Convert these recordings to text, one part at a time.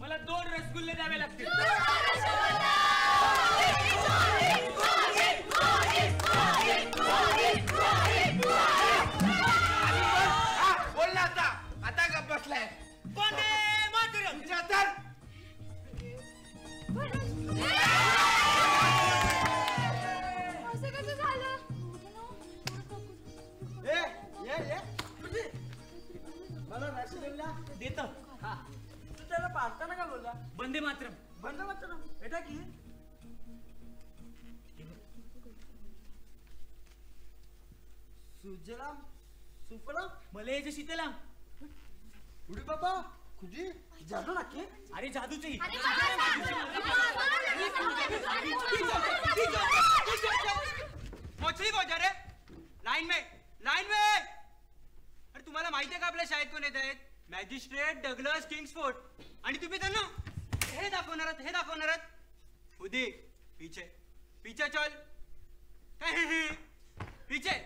मला 2 रसगुल्ले द्यावे लागतील. बोलला आता गप्प बसलाय. वंदे मातरम. असं कसं झालं? मला रसगुल्ला देतो. तू त्याला पाहताना का बोलला? वंदे मातरम. बंद मातरम बेटा की सुजलाम सुफलाम मले जे शीतलाम. उडी बाबा खुजी जादू नाकी. अरे जादूची. मोचली कोण रे? लाईन में. अरे तुम्हाला माहिती आहे का आपल्या शाळेत कोण येत आहेत? Magistrate Douglas Kingsford. आणि तुम्ही त्यांना हे दाखवणार. उदी पीछे चल. पीछे.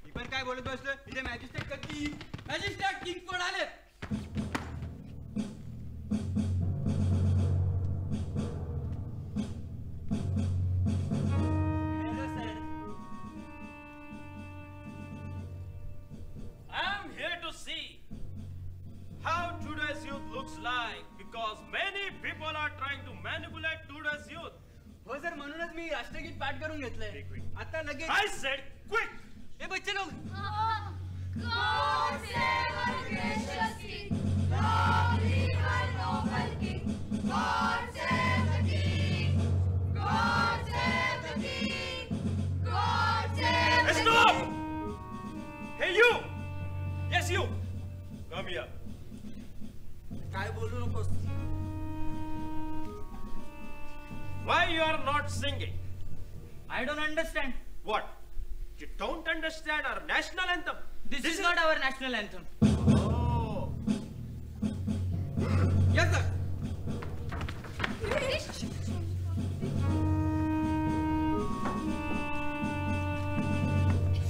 मी पण काय बोलत बसलो इथे मॅजिस्ट्रेट किंग्सफोर्ड आले. Because many people are trying to manipulate today's youth. हो सर, म्हणूनच मी राष्ट्रगीत पाठ करून घेतलंय. आता लगेच. I said quick. हे बच्चे लोग. God save our gracious king, glory our noble king. God save the king, God save the king, God save the Stop! king. Hey you! Yes you! Come here. काय बोलू नकोस. Why you are not singing? I don't understand. What? You don't understand our national anthem? This is not our national anthem. Oh. Yes sir.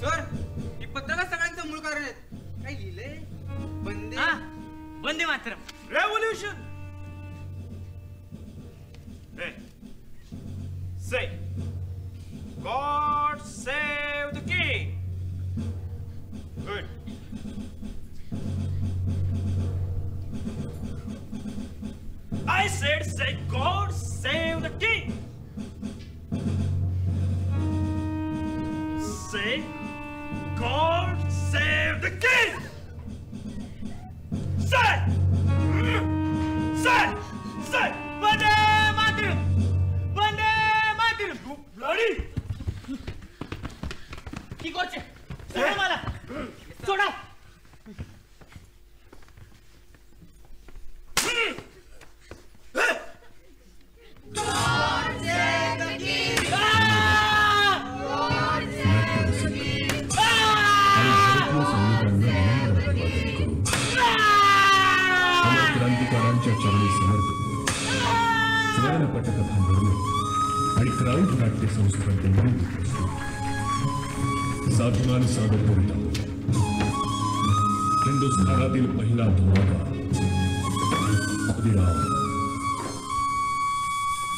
Sir, ही पत्रकार सगळ्यांचं मूळ कारण आहेत. काय लिहिलंय? Vande Mataram. Revolution! Hey. Say, God save the king. Good. I said, say, God save the king. Say, God save the king. Say! Vande Mataram. Vande Mataram. You bloody! की गोचे सोडा मला. सोडा. God save the king, God save the king, God save the king. क्रांतिकारांच्या चरणी समर्पित स्वर्ण पटकथा निर्मित आणि crowd नाट्य संस्थांचे निर्मित साधुमान सादर करीत आहोत हिंदुस्थानातील पहिला धमाका खुदिराम.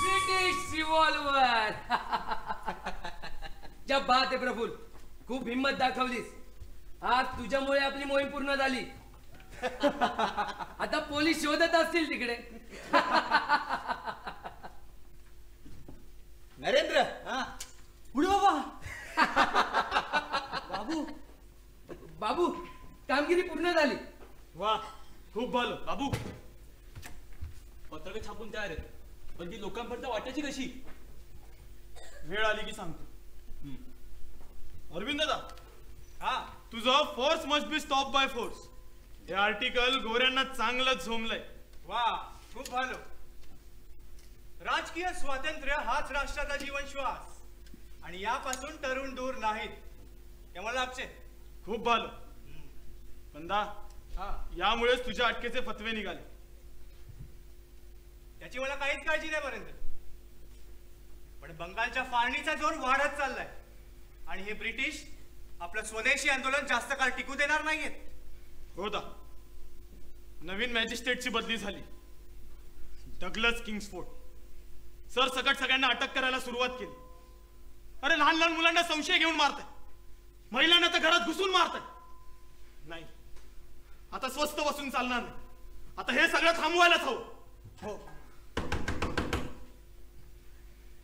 British revolver. जब बात आहे प्रफुल, खूप हिंमत दाखवलीस. आज तुझ्यामुळे आपली मोहीम पूर्ण झाली. आता पोलीस शोधत असतील तिकडे. नरेंद्र पुढे बाबा. बाबू कामगिरी पूर्ण झाली. वा, खूप भालो बाबू. पत्रक छापून तयार आहेत, पण ती लोकांपर्यंत वाटायची कशी? वेळ आली की सांगतो. अरविंद दादा, हा तुझा force must be stop by force. हे आर्टिकल गोऱ्यांना चांगलंच झोमलंय. वा, खूप भालो. राजकीय स्वातंत्र्य हाच राष्ट्राचा जीवन श्वास आणि यापासून तरुण दूर नाहीत. हे मला लागते. खूप भालो. बंदा, यामुळेच तुझ्या अटकेचे फतवे निघाले. त्याची मला काहीच काळजी नाही पर्यंत. पण बंगालच्या फाळणीचा जोर वाढत चाललाय आणि हे ब्रिटिश आपलं स्वदेशी आंदोलन जास्त काळ टिकू देणार नाहीयेत. हो दा, नवीन मॅजिस्ट्रेटची बदली झाली. डगलस किंग्सफोर्ड सर सकट सगळ्यांना अटक करायला सुरुवात केली. अरे लहान लहान मुलांना संशय घेऊन मारताय, महिलांना तर घरात घुसून मारताय. नाही, आता स्वस्त बसून चालणार नाही. आता हे सगळं थांबवायलाच हवं. हो.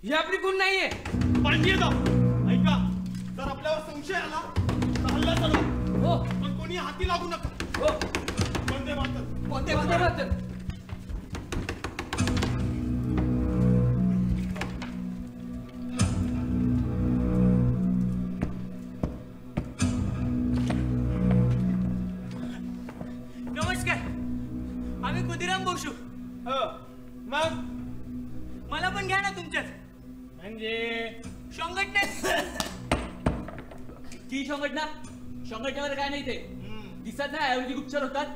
ही आपली गुण नाहीये. पाहिजे ऐका, जर आपल्यावर संशय आला तर हल्ला चालवा. हो पण कोणी हाती लागू नका. हो. वंदे मातरम. वंदे मातरम. नमस्कार, आम्ही खुदिराम बोशू. हो, मग मला पण घ्या ना तुमच्यात. म्हणजे संघटनेत. ती संघटनेवर काय नाही ते दिसत नाही. आयुर्वेदिक उपचार होतात.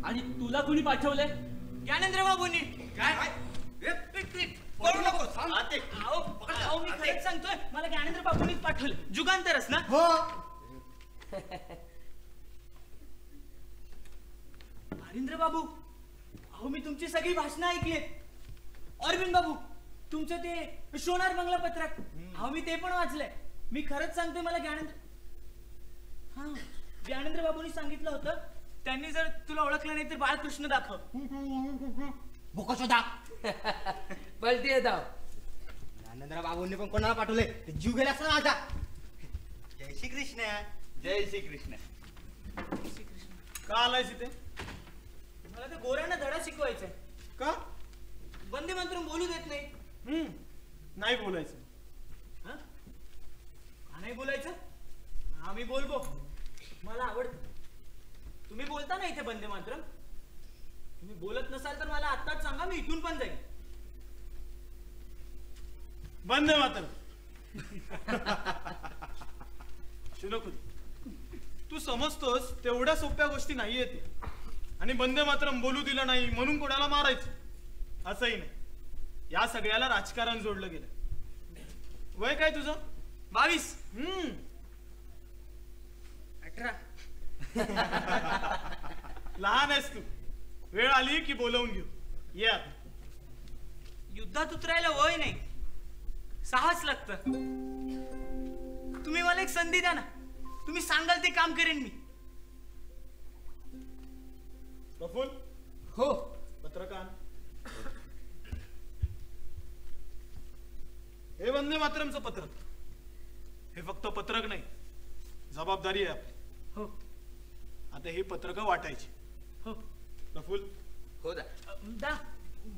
आणि तुला कुणी पाठवलंय? ज्ञानेंद्र बाबूंनी. काय पळू नको. अहो, मी खरंच सांगतोय, मला ज्ञानेंद्र बाबूंनीच पाठवलं. जुगांतरच ना? हो. हरींद्र बाबू, अहो मी तुमची सगळी भाषणं ऐकलीत. अरविंद बाबू, तुमचं ते सोनार बंगला पत्रक, अहो मी ते पण वाचलंय. मी खरंच सांगतोय, मला ज्ञानेंद्र बाबूंनी सांगितलं होतं, त्यांनी जर तुला ओळखलं नाही तर बाळकृष्ण दाखव. भोकशोदा. पलटी दाव. ज्ञानेंद्र बाबूंनी पण कोणाला पाठवले? ते जीव गेला असं माझा. जय श्री कृष्ण. जय श्री कृष्ण. का आलायस इथे? मला ते गोऱ्यांना धडा शिकवायचाय. का? वंदे मातरम बोलू देत नाही. नाही बोलायचं. का नाही बोलायचं? आम्ही बोलबो, मला आवडतं. तुम्ही बोलता ना इथे वंदे मातरम. तुम्ही बोलत नसाल तर मला आत्ताच सांगा, मी इथून पण जाईल. वंदे मातरम. शिनोकुल, तू समजतोस तेवढ्या सोप्या गोष्टी नाही येते. आणि वंदे मातरम बोलू दिलं नाही म्हणून कोणाला मारायचं असंही नाही. या सगळ्याला राजकारण जोडलं गेलं. वय काय तुझं? 22. 18. लहान आहेस तू. वेळ आली की बोलवून घेऊ. ये आता. युद्धात उतरायला वय नाही, साहस लागतं. तुम्ही मला एक संधी द्या ना. तुम्ही सांगाल ते काम करेन मी. प्रफुल्ल, हो. पत्रकार. हे वंदे मातरमचं पत्रक. हे फक्त पत्रक नाही, जबाबदारी आहे आपली. हो आता ही पत्रक वाटायची. हो प्रफुल्ल. हो दा. दा,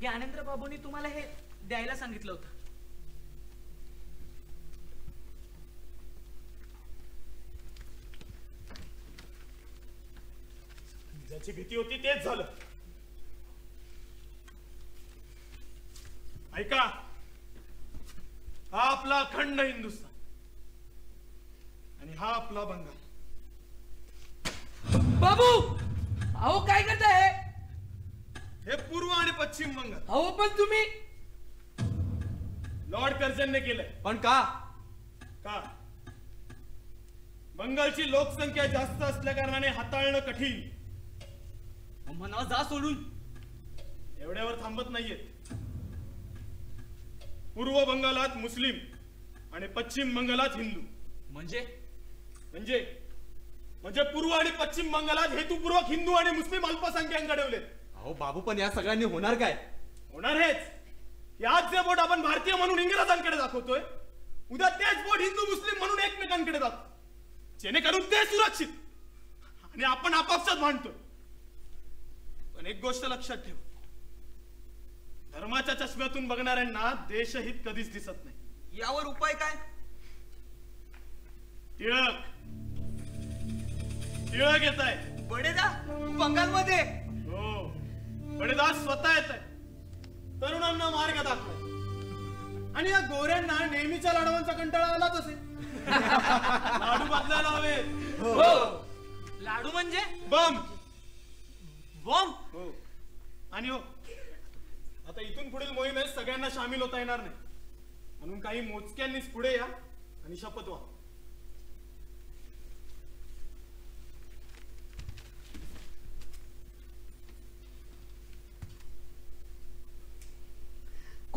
ज्ञानेंद्र बाबूंनी तुम्हाला हे द्यायला सांगितलं होतं. ज्याची भीती होती तेच झालं. ऐका, हा आपला अखंड हिंदुस्थान आणि हा आपला बंगाल. बाबू, अहो काय करताय? हे पूर्व आणि पश्चिम बंगाल अहो पण तुम्ही. लॉर्ड कर्जनने केलंय. पण का? का? बंगालची लोकसंख्या जास्त असल्या कारणाने हाताळणं कठीण. म्हणा जा सोडून. एवढ्यावर थांबत नाहीयेत. पूर्व बंगालात मुस्लिम आणि पश्चिम बंगालात हिंदू. म्हणजे म्हणजे पूर्व आणि पश्चिम बंगालात हेतुपूर्वक हिंदू आणि मुस्लिम अल्पसंख्याक घडवलेत. अहो बाबू, पण या सगळ्यांनी होणार काय? होणार हेच. याच जे बोट आपण भारतीय म्हणून इंग्रजांकडे दाखवतोय, उद्या तेच बोट हिंदू मुस्लिम म्हणून एकमेकांकडे दाखव, जेणेकरून ते सुरक्षित आणि आपण आपापसात मांडतोय. पण एक गोष्ट लक्षात ठेव, धर्माच्या चष्म्यातून बघणाऱ्यांना देशहित कधीच दिसत नाही. यावर उपाय काय? टिळक येत आहे. बडेदा बंगालमध्ये. हो, बडेदास स्वतः येत आहे. तरुणांना मार्ग दाखवाय. आणि या गोऱ्यांना नेहमीच्या लाडवांचा कंटाळा आलाच असेल. लाडू बदलायला हवे. हो. लाडू म्हणजे बम. बॉम्ब. हो. आणि हो, आता इथून पुढील मोहिमेत सगळ्यांना सामील होता येणार नाही, म्हणून काही मोजक्यांनीच पुढे या आणि शपथ व्हा.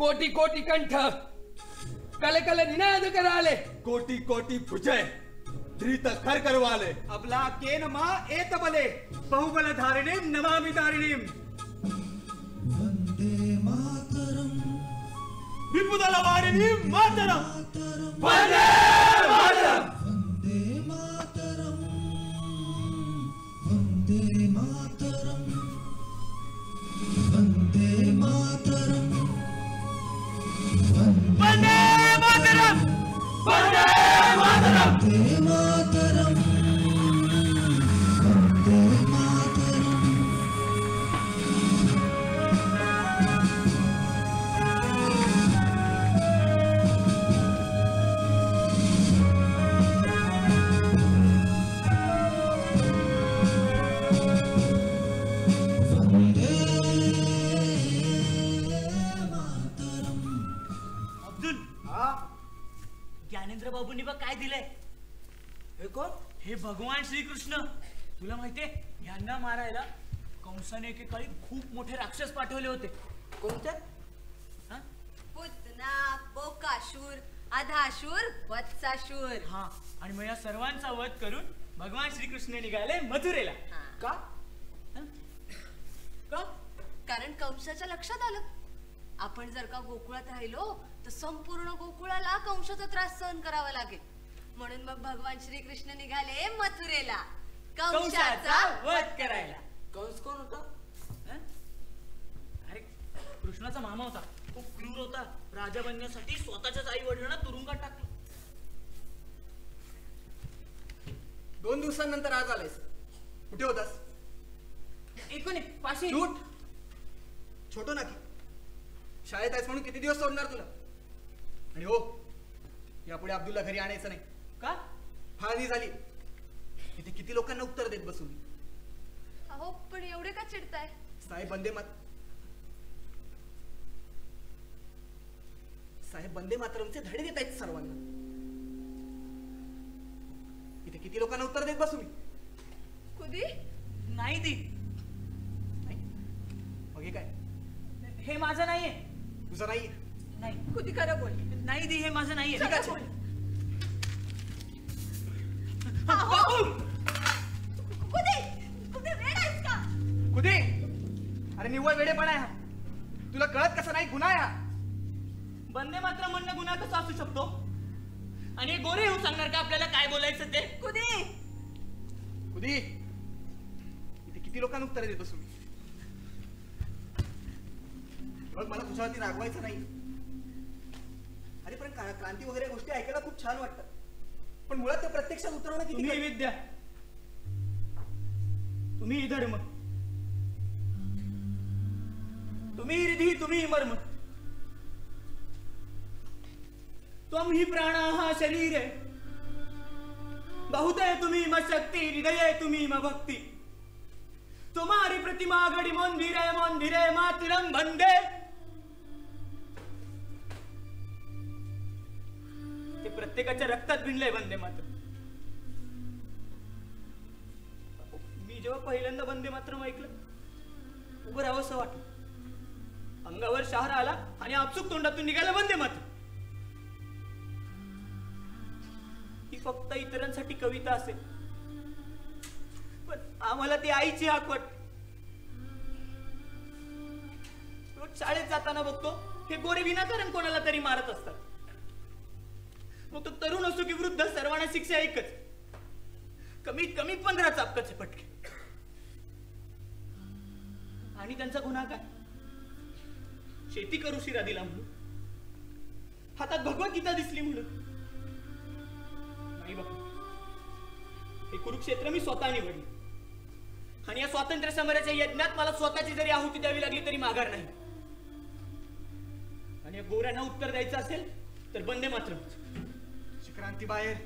कोटी कोटी कंठ कले कले निनाद कराले कोटी कोटी भुजय धृत खर करवाले अबला केन मा एत बले बहुबल धारिणीम नमामि तारिणीम विपुदल वारिणीम मातरम वंदे मातरम वंदे मातरम वंदे मातरम ज्ञानेंद्र बाबूंनी बघ काय दिलंय. हे कोण? हे भगवान श्रीकृष्ण. तुला माहितीये यांना मारायला कंसाने एकेकाळी खूप मोठे राक्षस पाठवले होते. कोणते? पुतना, बोकासूर, अधासूर, वत्सासूर. हा आणि मग या सर्वांचा वध करून भगवान श्रीकृष्ण निघाले मथुरेला. का? का? कारण कंसाच्या लक्षात आलं आपण जर का गोकुळात राहिलो तर संपूर्ण गोकुळाला कंसाचा त्रास सहन करावा लागेल. म्हणून मग भगवान श्रीकृष्ण निघाले मथुरेला कंसाचा वध करायला. कंस कोण होता? अरे कृष्णाचा मामा होता. खूप क्रूर होता. राजा बनण्यासाठी स्वतःच्याच आई वडिलांना तुरुंगात टाकलं. 2 दिवसांनंतर आज आलायस. कुठे होतास? एकूण पाशी झूट. छोटो ना की शाळेत आहेस म्हणून किती दिवस सोडणार तुला? आणि हो यापुढे अब्दुल्ला घरी आणायचं नाही. का? फाळणी झाली. इथे किती लोकांना उत्तर देत बसू मी? अहो पण एवढे का चिडताय? साहेब वंदे मातरमचे धडे देत आहेत सर्वांना. इथे किती लोकांना उत्तर देत बसू मी? खुदी नाही ती. मग हे काय? हे माझं नाहीये. तुझं नाही? नाही खुदी खरं बोल. नाही दी हे माझं नाहीये. ठीक आहे. खुदी वेड आहेस का? खुदे अरे निव्वळ वेडेपणा आहे हा. तुला कळत कसं नाही? गुन्हा आहे हा. वंदे मात्र म्हणणं गुन्हा कसा असू शकतो? आणि हे गोरे येऊन सांगणार का आपल्याला काय बोलायचं ते? खुदी खुदी इथे किती लोकांना उत्तर देत बसू मी? बघ मला तुझ्यावरती रागवायचं नाही. अरे पण क्रांती वगैरे गोष्टी ऐकायला खूप छान वाटतात. पण मुळात ते प्रत्यक्षात उतरवणं किती तुम्ही विद्या, तुम्ही धर्म, तुम्ही रिधी, तुम्ही मर्म, त्वं ही प्राणः शरीरे, बहुते तुम्ही म शक्ति, हृदये तुम्ही म भक्ति, तुम्हारी प्रतिमा गड़ी मंदिरे मंदिरे मातरम वंदे. ते प्रत्येकाच्या रक्तात भिनलंय वंदे मातरम. मी जेव्हा पहिल्यांदा वंदे मातरम ऐकलं उभं राहावंसं वाटलं. अंगावर शहर आला आणि आपसुक तोंडातून निघाला वंदे मातरम. ही फक्त इतरांसाठी कविता असेल पण आम्हाला ती आईची हाक वाटते. रोज शाळेत जाताना बघतो हे गोरे विनाकारण कोणाला तरी मारत असतात. मग तो तरुण असो की वृद्ध सर्वांना शिक्षा एकच, कमीत कमी 15 चापकाचे फटके. आणि त्यांचा गुन्हा काय? शेती करू शिरा दिला म्हणून, हातात भगवद्गीता दिसली म्हणून. नाही बाबा, हे कुरुक्षेत्र मी स्वतः निवडले आणि या स्वातंत्र्य समराच्या यज्ञात मला स्वतःची जरी आहुती द्यावी लागली तरी माघार नाही. आणि या गोऱ्यांना उत्तर द्यायचं असेल तर वंदे मातरम. क्रांती बाहेर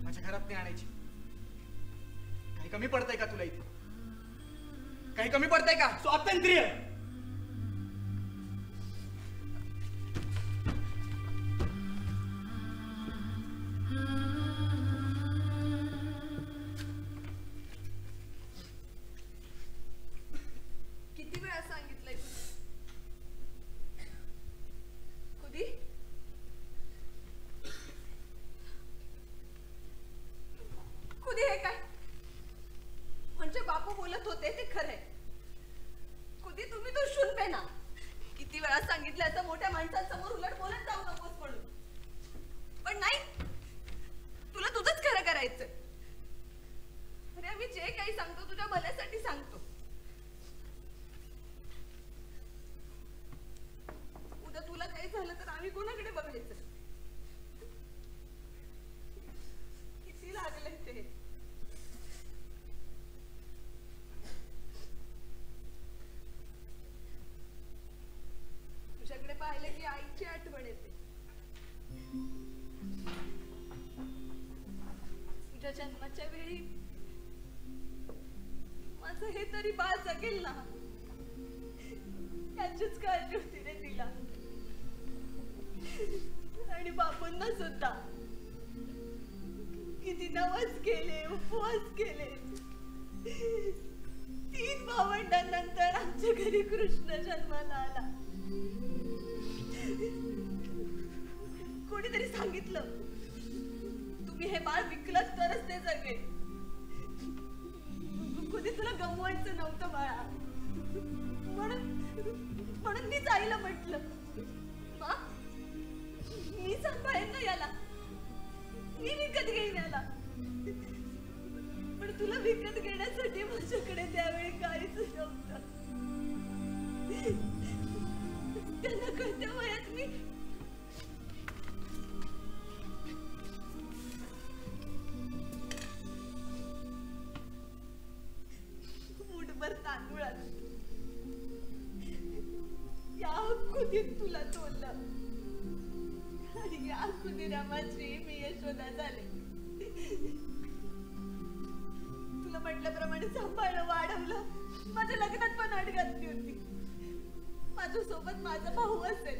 माझ्या घरात नाही आणायची. काही कमी पडतंय का तुला इथे? काही कमी पडतंय का? स्वातंत्र्य किती वेळा सांगितलंय घरात सांगितल्याचं मोठ्या माणसांसमोर उलट बोलत जाऊ नकोस म्हणून. पण नाही, तुला तुझंच खरं करायचं. अरे आम्ही जे काही सांगतो तुझ्या भल्यासाठी सांगतो. उद्या तुला काही झालं तर आम्ही कोणाकडे बघायचं? किती लागले ते. तुझ्याकडे पाहिले की आईची आठवण येते. तुझ्या जन्माच्या वेळी माझं हे तरी बाळ जगेल ना, याचीच काळजी होती रे तिला. आणि बापूंना सुद्धा किती नवस केले, उपवास केले. 3 भावंडांनंतर आमच्या घरी कृष्ण जन्माला आला. कोणीतरी सांगितलं तुम्ही हे बाळ विकलत तरच ते जगेल. कधी तुला गमवायचं नव्हतं बाळा. म्हणून मीच आईला म्हटलं, मा मी सांभाळेन ना याला, मी विकत घेईन याला. पण तुला विकत घेण्यासाठी माझ्याकडे त्यावेळी काहीच नव्हतं. त्यांना कळत्या वयात मी मुठभर तांदूळ या खुदीत तुला तोडलं. आणि या खुदीरामाची मी यशोदा झाले. तुला म्हटल्याप्रमाणे सांभाळलं, वाढवलं. माझ्या लग्नात पण अट घातली होती. माझ्यासोबत माझा भाऊ असेल.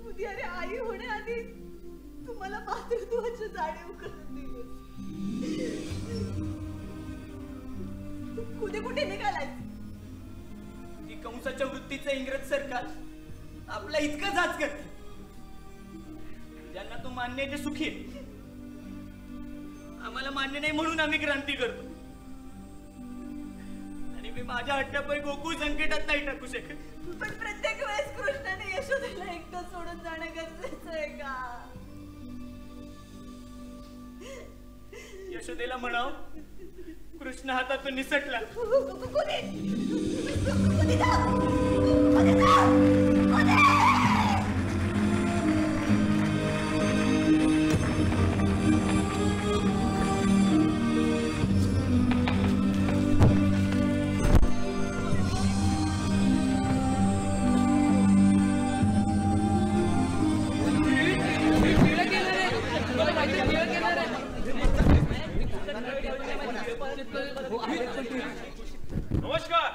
उदी अरे आई होण्याआधी तुम्हाला मातृत्वाची जाणीव करून दिली. कुठे कुठे निघालाय? ती कंसाच्या वृत्तीचं इंग्रज सरकार आपला इतकं जाच करते. ज्यांना तो मान्य आहे ते सुखी आहे. आम्हाला मान्य नाही म्हणून आम्ही क्रांती करतो. आणि मी माझ्या हट्टापायी गोकुळ संकटात नाही टाकू शकत. पण प्रत्येक वेळेस कृष्णाने यशोदेला एकटं सोडून जाणं गरजेचं आहे का? यशोदेला म्हणाव कृष्ण हातातून निसटला. नमस्कार.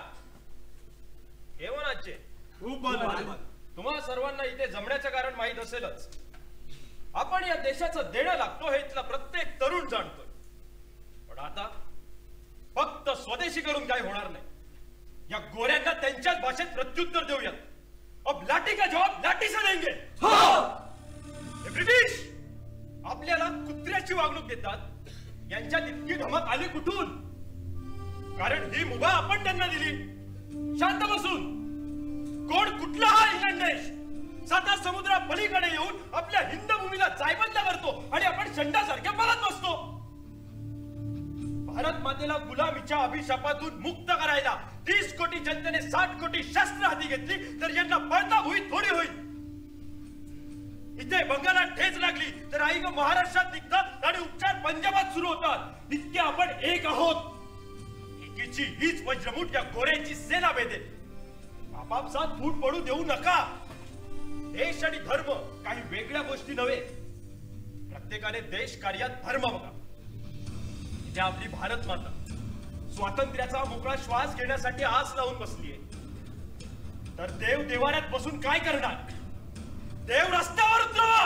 केवनाचे खूप बरं. तुम्हा सर्वांना इथे जमण्याचं कारण माहीत असेलच. आपण या देशाचं देणं लागतो हे इथला प्रत्येक तरुण जाणतोय. पण आता फक्त स्वदेशी करून काही होणार नाही. या गोऱ्यांना त्यांच्याच भाषेत प्रत्युत्तर देऊयात. अब लाठी का जवाब लाठी से देंगे. हे ब्रिटिश आपल्याला कुत्र्याची वागणूक देतात. यांच्यात इतकी धमक आली कुठून? कारण ही मुभा आपण त्यांना दिली. शांत बसून कोण कुठला हा इंग्लंड देश 7 समुद्रा पलीकडे येऊन आपल्या हिंद भूमीला जायबंद करतो आणि आपण शंडासारख्या पळत बसतो. भारत मातेला गुलामीच्या अभिशापातून मुक्त करायला 30 कोटी जनतेने 60 कोटी शस्त्र हाती घेतली तर यांना पळता भुईत थोडी होईल. इथे बंगाला ठेच लागली तर आई ग महाराष्ट्रात निघतात आणि उपचार पंजाबात सुरू होतात. इतके आपण एक आहोत. एकीची हीच वज्रमुठ या गोऱ्यांची सेना भेदेल. आपापसात फूट पडू देऊ नका. देश आणि धर्म काही वेगळ्या गोष्टी नव्हे. प्रत्येकाने देश कार्यात धर्म बघा. इथे आपली भारत माता स्वातंत्र्याचा मोकळा श्वास घेण्यासाठी आस लावून बसलीये. तर देव देवाऱ्यात बसून काय करणार? देव रस्त्यावर उतरवा.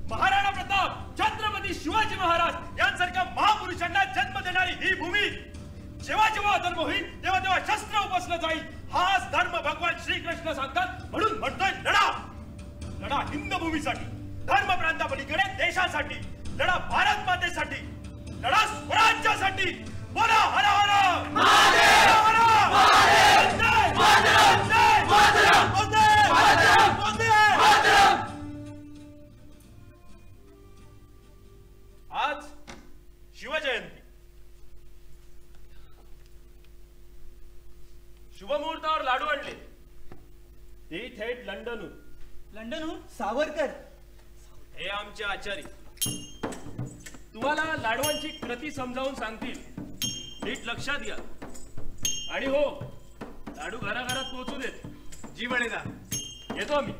महाराणा प्रताप, छत्रपती शिवाजी महाराज यांसारख्या महापुरुषांना जन्म देणारी ही भूमी जेव्हा जेव्हा धर्म होईल तेव्हा तेव्हा शस्त्र उपसलं जाईल. हाच धर्म भगवान श्रीकृष्ण सांगतात. म्हणून म्हणतोय लढा. लढा हिंद भूमीसाठी, धर्म प्रांतापलीकडे देशासाठी, लढा भारत मातेसाठी, लढा स्वराज्यासाठी. बोला हर हर महादेव. शुभमुहूर्तावर लाडू आणले, ते थेट लंडनहून. लंडनहून सावरकर. हे आमचे आचारी तुम्हाला लाडवांची कृती समजावून सांगतील. नीट लक्षात घ्या. आणि हो, लाडू घराघरात पोहोचू देत. जी बनेदा. येतो आम्ही.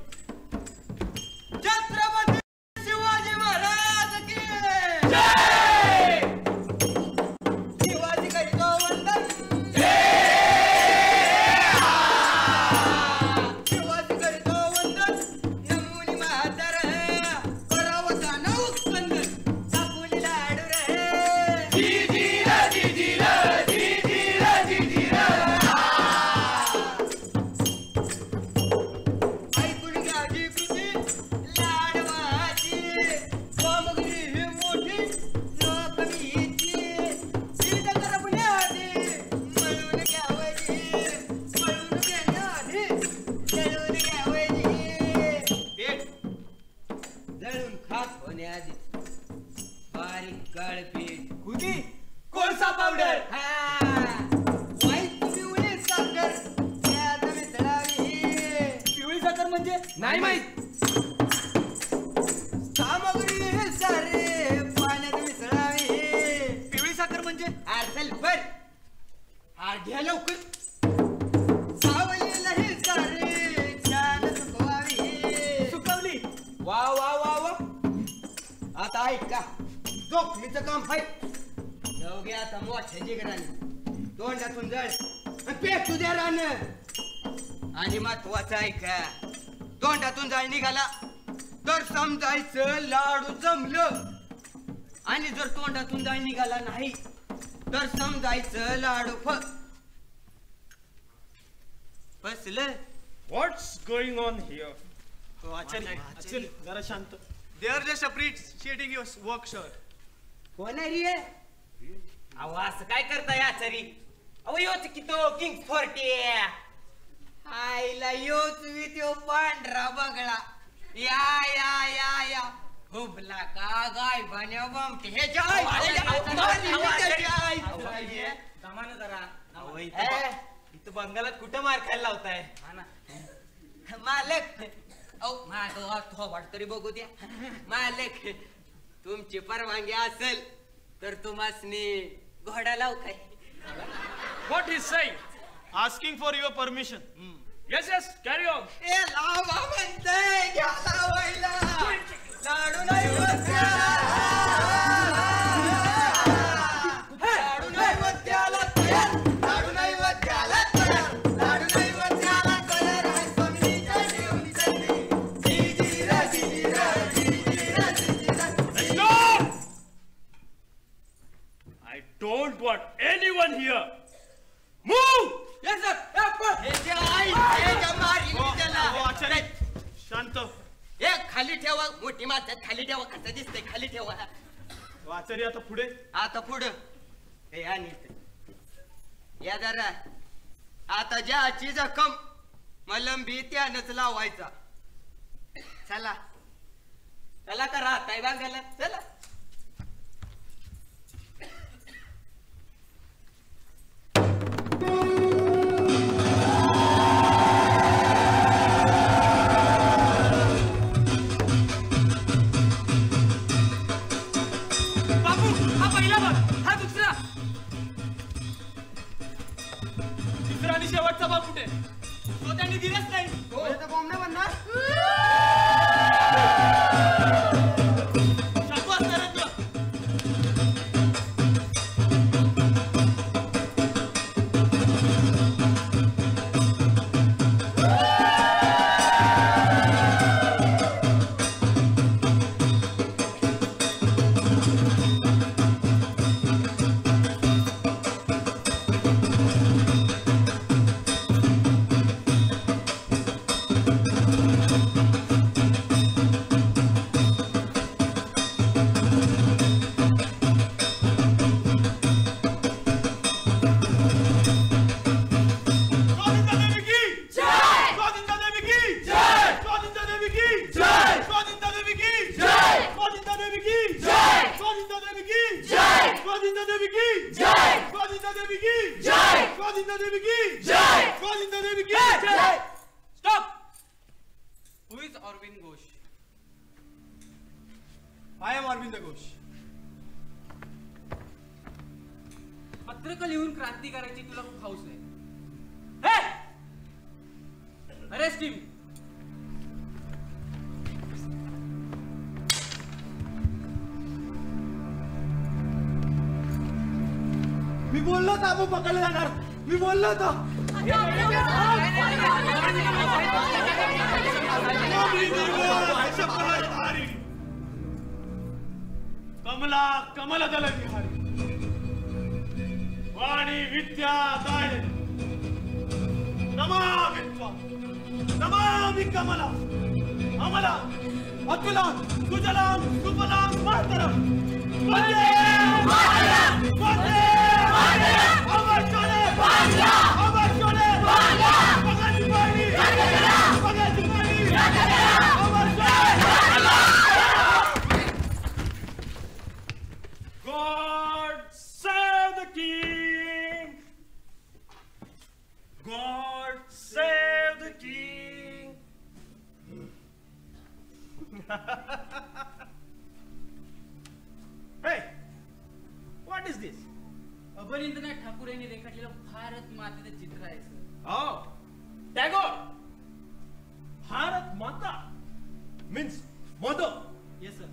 छत्रपती शिवाजी महाराज की जय! शिवाजी करितो वंदन. शिवाजी करितो वंदन. नमुनी म्हातार करावता नऊ स्पंदन. कापुली लाडू रे. ऐकून घ्या जी कृती लाडवाची. सामग्री ही मोठी न कमीची. सिद्ध कर बुन्यादी मळून घ्यावजी. मळून घेण्याआधी जळून घ्यावजी. जळून खात होण्याआधी बारीक काळपीठ. खुदी कोळसा पावडर. वाईट पिवळी साखर त्यात मिसळावी. पिवळी साखर म्हणजे नाही माहित. सामग्री हे सारे पाण्यात मिसळावी. पिवळी साखर म्हणजे सल्फर. घ्या लवकर. सावलीला हे सारे छान सुकवावी. सुकवली. वा वा वा वा. आता ऐका, जोखमीचं काम आहे. जाऊ आता मोठ्या जिगराने तोंडातून जळ पेटू द्या रान. आणि महत्वाचं ऐका, तोंडातून जाळ निघाला तर समजायचं लाडू जमलं. आणि जर तोंडातून जाळ निघाला नाही तर समजायचं लाडू फसलं. व्हॉट्स गोइंग ऑन हिअर? आचारी जरा शांत. They are just appreciating your work sir. कोण आहे रे? अहो असं काय करताय आचारी? अहो योच की तो किंग 40. आईला योच वित्यो पांढरा बगळा. या या या या हुबला का गाय बन्या बमटे. हे जाय दमानं जरा. इथं बंगालात कुठं मार खायला लावताय? मालक. अहो माझं थोबाड तरी बघू द्या. मालक, तुमची परवानगी असेल तर तुम्हासनी घोडा लावू काय? What he's saying? Asking for your permission. Yes, yes, carry on. ए लावा म्हणतंय, घ्या लावायला. लाडू नाही वत्याला. लाडू नाही वत्याला तयार. लाडू नाही वत्याला तयार. लाडू नाही वत्याला तयार. आहे स्वामीच्या देवनी चढली. जिजिरा जिजिरा जिजिरा जिजिरा. Stop! I don't want anyone here. Move! Yes, sir. हे जे आई, हे जे मारील हो, त्याला. आचारी शांत. हे खाली ठेवा. मोठी माणसात खाली ठेवा. कसं दिसतंय खाली ठेवा. आचारी आता पुढे. आता पुढं हे आणि या जरा. आता ज्याची जखम मलंबी त्यानंच लावायचा. चला चला का राहताय बांगायला. चला. बापू, हा पहिला भाग, हा दुसरा. तिसरा आणि शेवटचा भाग कुठे? तो त्यांनी दिलाच नाही. बॉम्ब नाही बनणार. शाबू असणारच ना. गोविंद देवी की जय. Stop. Who is Arvind Ghosh? I am Arvind Ghosh. पत्रक लिहून क्रांती करायची तुला खूप हौस आहे. अरेस्ट हिम. मी बोललो होतो आपण पकडले जाणार. मी बोललो होतो. कमला कमलदल विहारी वाणी विद्या दाय नमामित्वा नमामि कमला अमला अतुला सुजलाम सुफलाम मातरम वंदे मातरम वंदे मातरम. अमर शोले बांग्ला अमर शोले बांग्ला भगत वाणी भगत वाणी अमर शोले बांग्ला. God save the king. God save the king. Hey, what is this? अभयेंद्रनाथ Thakur यांनी रेखाटलेलं भारत मातेचं चित्र आहे sir. Oh, Tagore. Bharat Mata means mother. Yes sir.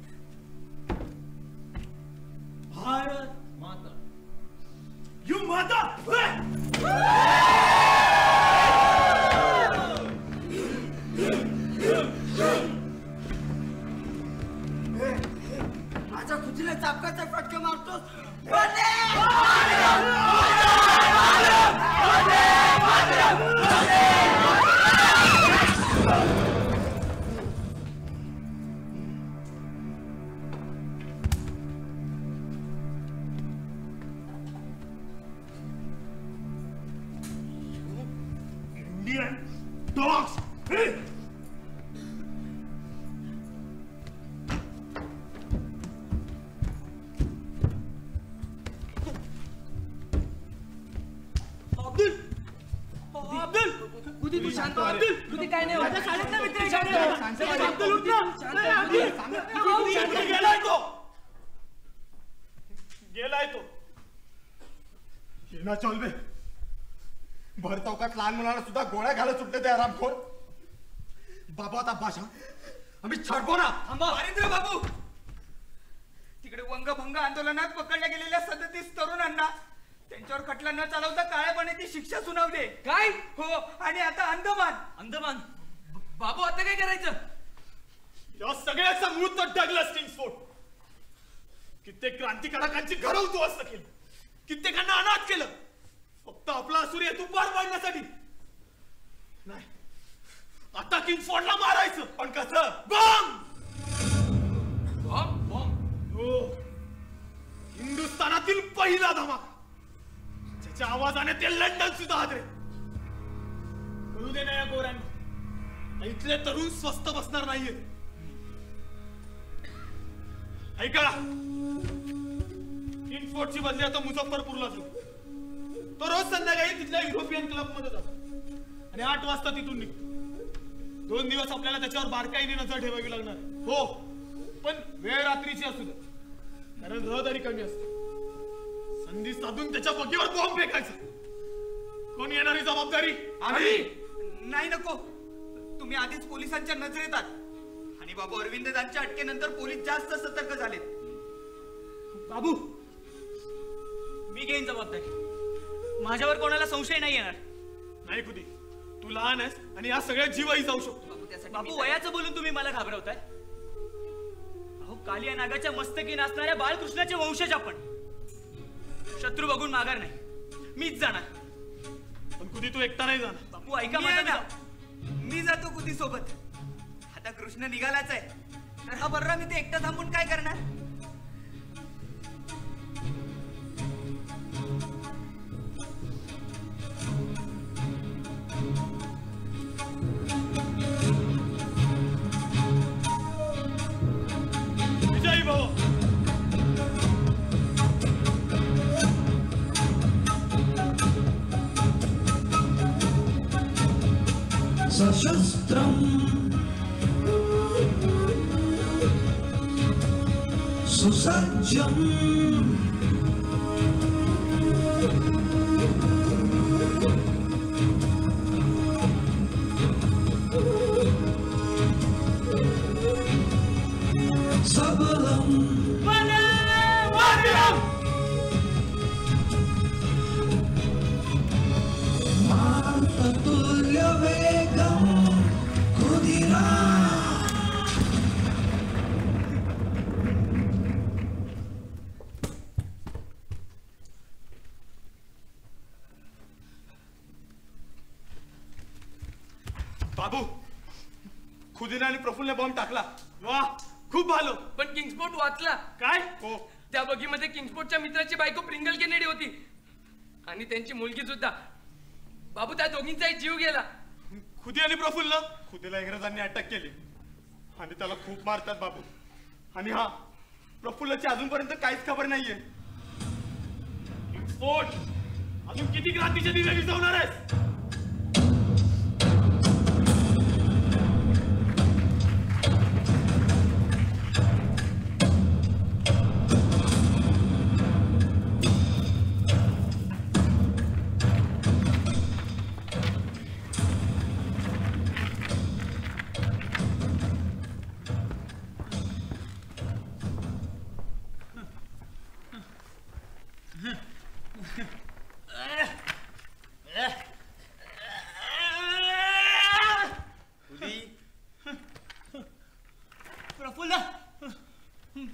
Bharat Mata. You mother! माझ्या खुचीला चापकाचा फटका मारतोस. Indian dogs! अब्दुल कुठे तू शांत हो. अब्दुल कुठे काय नाही. माझ्या शाळेतला मित्र आहे. अब्दुल उठ ना. गेलाय तो गेलाय तो. ना चल बे. भर चौकात लहान मुलांना सुद्धा गोळ्या घालत सुटले ते आरामखोर. बाबा आता भाषा आम्ही छडको ना. हरींद्र बाबू, तिकडे वंगभंग आंदोलनात पकडल्या गेलेल्या 37 तरुणांना त्यांच्यावर खटला न चालवता काळ्या पाण्याची शिक्षा सुनावली. काय? हो, आणि आता अंदमान. अंदमान. बाबू आता काय करायचं? या सगळ्याचा मूळ तर डगलस किंग्सफोर्ड. कित्येक क्रांतिकारकांची घरं उद्ध्वस्त केली, कित्येकांना अनाथ केलं, फक्त आपला असुरी हेतू पार पाडण्यासाठी. नाही, आता किंग्सफोर्डला मारायचं. पण कसं? बॉम्ब. बॉम्ब. बॉम्ब. हो, हिंदुस्थानातील पहिला धमाका, ज्याच्या आवाजाने ते लंडन सुद्धा हादरे. कळू दे ना या गोऱ्यांना, इथले तरुण स्वस्त बसणार नाहीये. ऐका, किंग्सफोर्डची बदली आता मुझफ्फरपूरला जाऊ. तो रोज संध्याकाळी तिथल्या युरोपियन क्लब मध्ये जातो आणि 8 वाजता तिथून निघतो. 2 दिवस आपल्याला त्याच्यावर बारकाईने नजर ठेवावी लागणार. हो, पण वेळ रात्रीची असू दे, कारण रहदारी कमी असते. संधी साधून त्याच्या बगीवर बॉम्ब फेकायचा. कोण येणारी जबाबदारी? आम्ही. नाही, नको. तुम्ही आधीच पोलिसांच्या नजरेत आहात आणि बाबू अरविंददांच्या अटकेनंतर पोलीस जास्त सतर्क झालेत. बाबू, मी घेईन जबाबदारी. माझ्यावर कोणाला संशय नाही येणार. नाही कुदी, तू लहान आहेस आणि या सगळ्या जीवही जाऊ शकतो. बाबू, वयाचं बोलून तुम्ही मला घाबरवताय. अहो, कालिया नागाच्या मस्तकी नाचणाऱ्या बाळकृष्णाचे वंशज आपण. शत्रू बघून माघार नाही, मीच जाणार. पण कुदी तू एकटा नाही जाणार. बापू ऐका माझा. मी जातो कुदी सोबत. आता कृष्ण निघालाच आहे, तर हा बर्रा मी ते एकटा थांबून काय करणार? विजयी भाऊ. सशस्त्रम सुसज्जम सबलम मारुततुल्य वेगम कुधिरा बाबू खुदीने आणि प्रफुल्लने बॉम्ब टाकला. वाह खूप भालो. पण किंग्सफोर्ड वाचला. काय हो त्या बगीमध्ये किंग्सफोर्डच्या मित्राची बायको प्रिंगल केनेडी होती आणि त्यांची मुलगी सुद्धा. बाबू त्या दोघींचाही जीव गेला. खुदी आणि प्रफुल्ल. खुदीला इंग्रजांनी अटक केली आणि त्याला खूप मारतात बाबू. आणि हा प्रफुल्लची अजूनपर्यंत काहीच खबर नाहीये. किंग्सफोर्ड अजून किती क्रांतीचे दिवे विझवणार आहेस?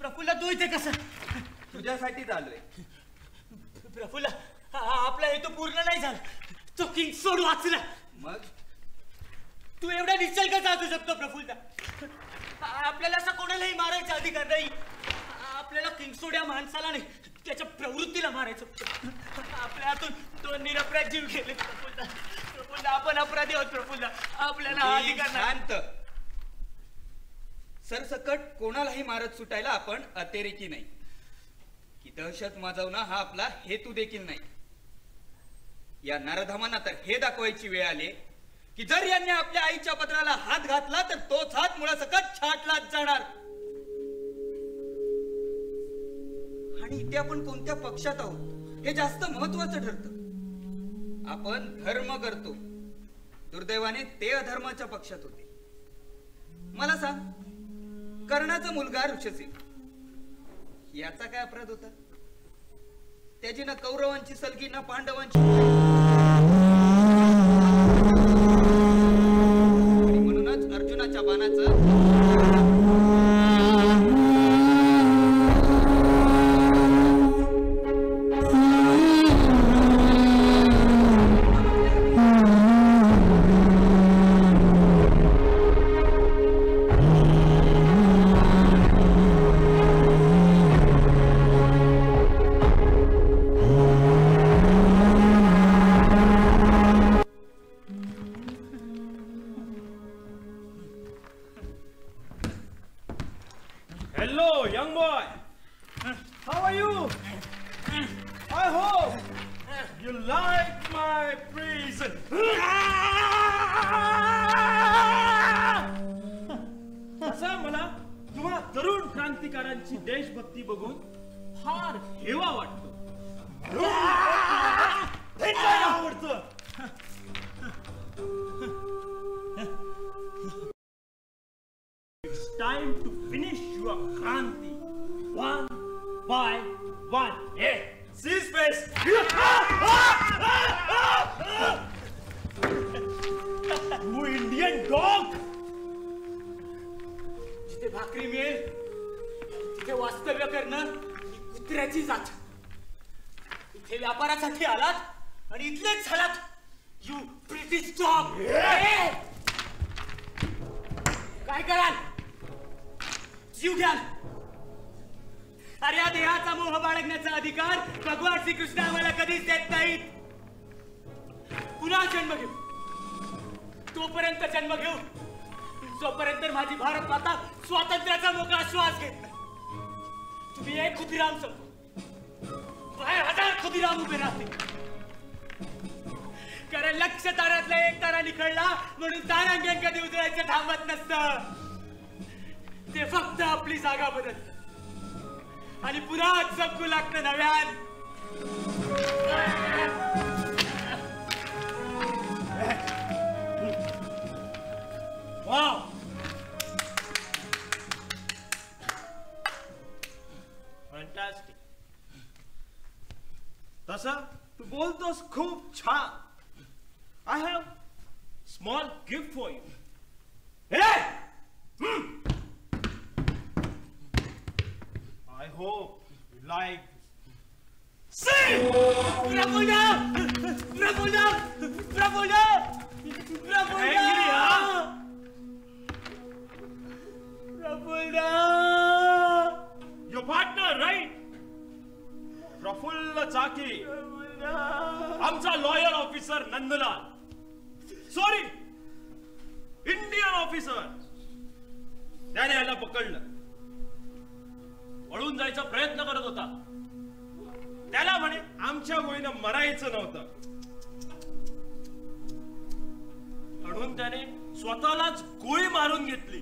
प्रफुल्ल तू इथे कसं? तुझ्यासाठीच आलोय. प्रफुल्ल आपला हेतू पूर्ण नाही झाला. तो किंग्सफोर्ड वाचला. मग तू एवढा निश्चल का चालू शकतो प्रफुल्ल? आपल्याला असं कोणालाही मारायचा अधिकार नाही. आपल्याला किंग्सफोर्ड या माणसाला नाही त्याच्या प्रवृत्तीला मारायचं. आपल्या हातून दोन निरपराध जीव गेले. प्रफुल्ल आपण अपराधी आहोत. प्रफुल्ल आपल्याला हा अधिकार नाही. शांत. सरसकट कोणालाही मारत सुटायला आपण अतिरेकी नाही की दहशत माजवणं हा आपला हेतू देखील नाही. या नरधमांना तर हे दाखवायची वेळ आली की जर यांनी आपल्या आईच्या पत्राला हात घातला तर तोच हात मुळासकट छाटलाच जाणार. आणि इथे आपण कोणत्या पक्षात आहोत हे जास्त महत्वाचं ठरतं. आपण धर्म करतो. दुर्दैवाने ते अधर्माच्या पक्षात होते. मला सांग, कर्णाचा मुलगा ऋषसेन याचा काय अपराध होता? त्याची ना कौरवांची सलगी ना पांडवांची. आणि म्हणूनच अर्जुनाच्या बाणाचं देशभक्ती बघून फार हेवा वाटतो. आवडतं. It's time to finish your Kranti one by one. Hey, seize face. You Indian dog. जिथे भाकरी मिळेल तिथे वास्तव्य करणं ही कुत्र्याची जात. इथे व्यापारासाठी आलात आणि इथलेच झालात. You British dog. काय कराल? जीव घ्याल. अरे या देहाचा मोह बाळगण्याचा अधिकार भगवान श्रीकृष्ण आम्हाला कधीच देत नाहीत. पुन्हा जन्म घेऊ. तोपर्यंत जन्म घेऊ जोपर्यंत माझी भारत माता स्वातंत्र्याचा मोकळा श्वास घेत नाही. तुम्ही एक खुदिराम समजू, बाहेर हजार खुदिराम उभे राहतील. कारण लक्ष तारातला एक तारा निखळला म्हणून तारांगण कधी उजळायचं थांबत नसतं. ते फक्त आपली जागा बदलत आणि पुन्हा जगू लागतं नव्यान. Wow, fantastic. तसं तू बोलतोस खूप छान. I have small gift for you. I hope you like. Prabhuda, Prabhuda, Prabhuda, Prabhuda, Prabhuda. Your partner, right? Prafulla Chaki, आमचा lawyer officer Nandlal. Sorry, Indian officer. त्याने याला पकडलं. पळून जायचा प्रयत्न करत होता. त्याला म्हणे आमच्या गोळीनं मरायचं नव्हतं म्हणून त्याने स्वतःलाच गोळी मारून घेतली.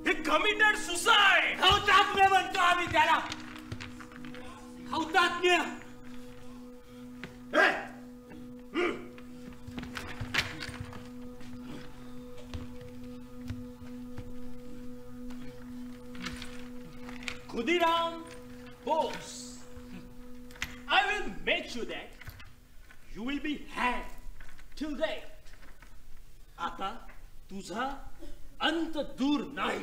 हे कमिटेड सुसाइड. हौतात्म्य म्हणतो आम्ही त्याला. हौतात्म्य. Khudiram Bose, I will make sure that you will be hanged till death. आता तुझा अंत दूर नाही.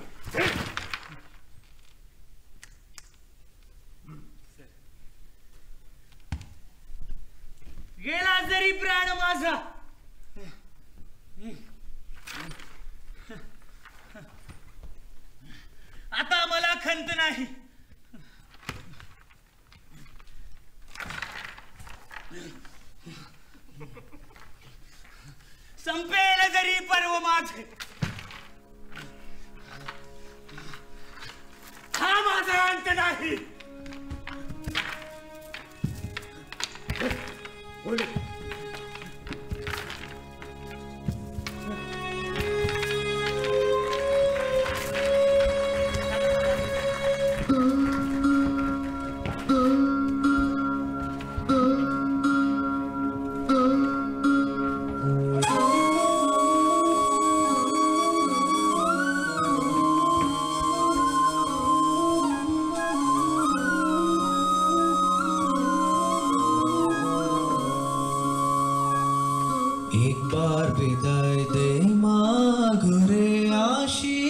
गेला जरी प्राण माझा, आता मला खंत नाही. संपेल जरी पर्व माझे, हा माझा अंत नाही. विदाय दे माघुरे आशी,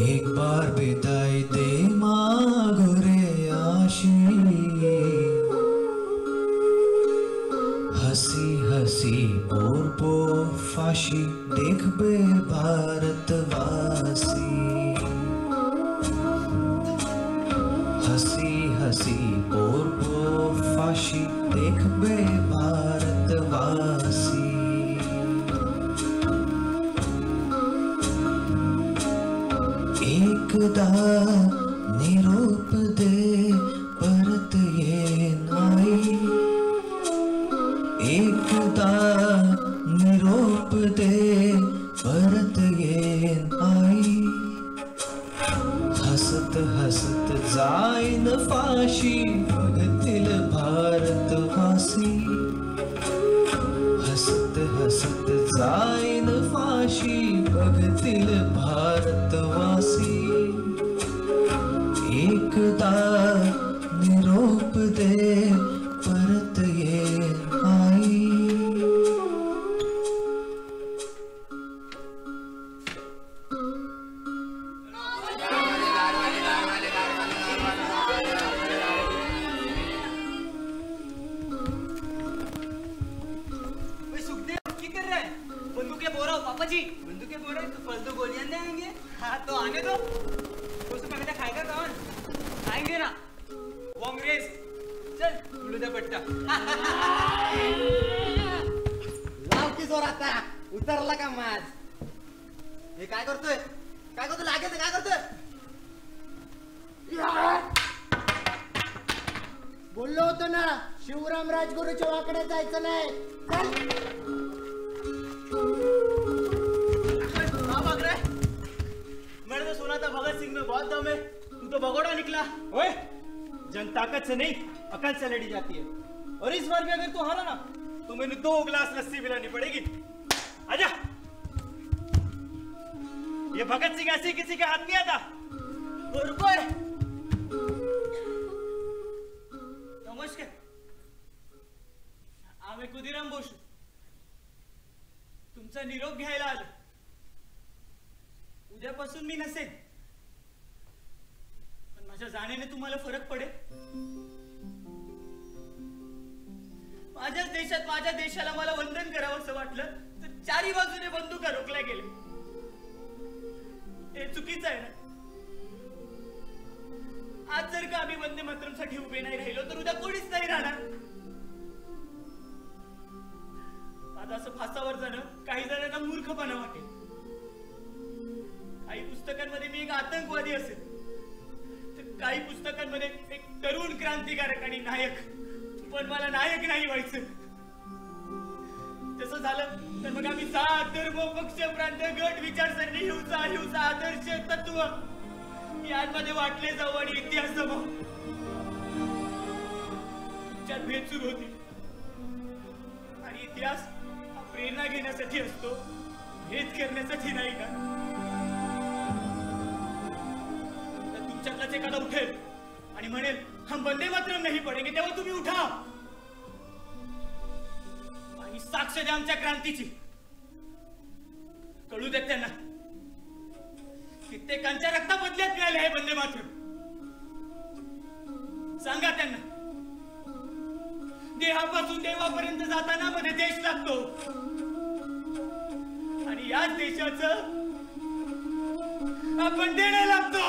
एक बार विदाय दे माघुरे आशी. हसी हसी पोरपो फाशी देखबे भारतवासी. हसी हसी पोरपो फाशी देखबे भारतवासी. एकदा निरोप दे परत येन आई. एकदा निरोप दे परत येन आई. हसत हसत जाईन फाशी बघतील भारतवासी. हसत हसत जाईन फाशी बघतील भारतवासी. एकदा निरोप दे परत येन आई. पापाजी बंदूकें बोल रहे तो फालतू गोलियां नहीं आएंगे. हाँ तो आने दो, उसको पहले खाएगा कौन? आएंगे ना कांग्रेस. चल उलूदा पट्टा. लाव की जोर आता उतरला का माझ. हे काय करतोय? काय करतोय? लागेल काय करतोय? बोललो होतो ना शिवराम राजगुरूच्या वाकडे जायचं नाही. मैंने तो सुना था भगत सिंह में बहुत दम है, तू तो भगोड़ा निकला. ओए, जंग ताकत से नहीं अकल से लड़ी जाती है, और इस बार भी अगर तू हारा ना तो मैंने 2 गिलास लस्सी पिलानी पड़ेगी. आजा. ये भगत सिंह ऐसे किसी के हाथ नहीं आता. नमस्कार, आम्ही कुदिराम बोसू तुमचा निरोप घ्यायला आलो. उद्यापासून मी नसेन, पण माझ्या जाण्याने तुम्हाला फरक पडेल. माझ्याच देशात माझ्या देशाला मला वंदन करावं असं वाटलं तर चारी बाजूने बंदुका रोखल्या गेल्या. हे चुकीचं आहे ना. आज जर का आम्ही वंदे मातरमसाठी उभे नाही राहिलो तर उद्या कोणीच नाही राहणार. आता असं फासावर जाणं काही जणांना मूर्खपणा वाटेल. काही पुस्तकांमध्ये मी एक आतंकवादी असेल तर काही पुस्तकांमध्ये एक तरुण क्रांतिकारक आणि नायक. पण मला नायक नाही व्हायचं. तसं झालं तर मग आम्ही जात धर्म पक्ष प्रांत गट विचारसरणी हिंसा आदर्श तत्व यांमध्ये वाटले जाऊ आणि इतिहास जमाव. तुमच्यात भेद सुरू होती आणि इतिहास हा प्रेरणा घेण्यासाठी असतो, भेद करण्यासाठी नाही ना. तर तुमच्यातलाच एखादा उठेल आणि म्हणेल हम वंदे मातरम नाही पडेंगे, तेव्हा तुम्ही उठा आणि साक्ष द्या आमच्या क्रांतीची. कळू देत त्यांना कित्येकांच्या रक्ताबदल्यात मिळाले आहे वंदे मातरम. सांगा त्यांना देहापासून देवापर्यंत जाताना मध्ये देश लागतो आणि याच देशाचं आपण देणं लागतो.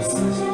Such